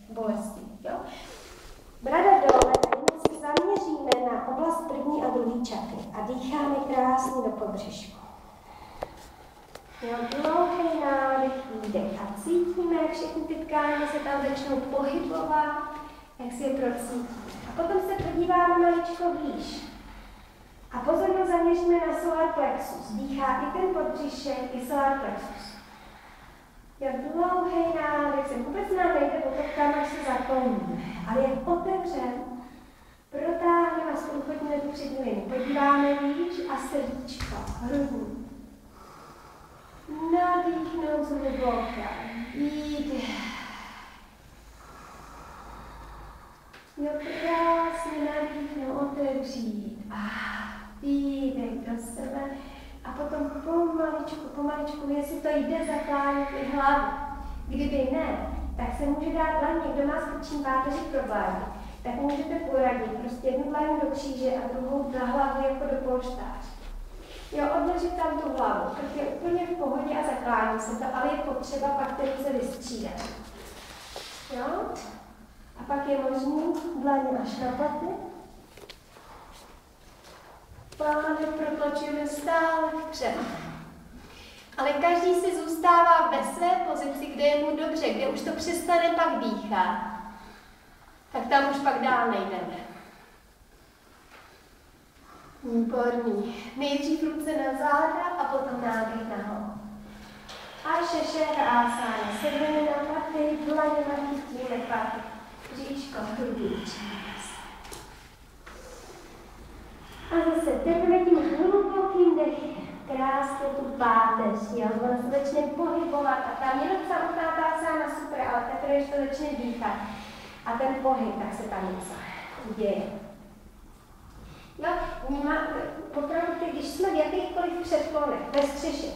bolesti. Jo? Brada dole, teď se zaměříme na oblast první a druhé čakry a dýcháme krásně do podbřišku. Jo, dlouhý nádech, výdech a cítíme, jak všechny ty tkáně se tam začnou pohybovat, jak si je procítíme. A potom se podíváme maličko výš. A pozornost zaměříme na solar plexus. Dýchá i ten podbřišek, i solar plexus. Jak dlouhý nádech se vůbec nám nejde potokám, až se zakloníme. Ale jak otevřen, protáhneme a zprůchodíme tu přední linii. Podíváme výš a srdíčko, hrudní. Nadýchnout zhluboka. Výdech. Jo, krásně nadýchnout, otevřít. Výdech do sebe. A potom pomaličku, jestli to jde, zaklánět i hlavu. Kdyby ne, tak se může dát dlaň, kdo má s krčím páteří problémy, tak můžete poradit prostě jednu dlaň do kříže a druhou za hlavu jako do polštáře. Jo, odložit tam tu hlavu, protože je úplně v pohodě a zaklání se to, ale je potřeba pak ty ruce vystřídat. Jo? A pak je možný dlaně až na paty. Páně protlačujeme stále vpřed. Ale každý si zůstává ve své pozici, kde je mu dobře, kde už to přestane pak dýchat. Tak tam už pak dál nejdeme. Výborný. Nejdřív ruce na záda a potom nádech na hlavu. A šešérásána. Sedíme na paty, dlaněma chytíme paty. Bříško, hrudíček. A zase teprve tím hlubokým dechem krásně tu páteř, jo, ona se začne pohybovat a tam jenom samotná ta asána super, ale teprve, když to začne dýchat a ten pohyb, tak se tam něco děje. Jo, opravdu, když jsme v jakýchkoliv předklonech, ve střeše,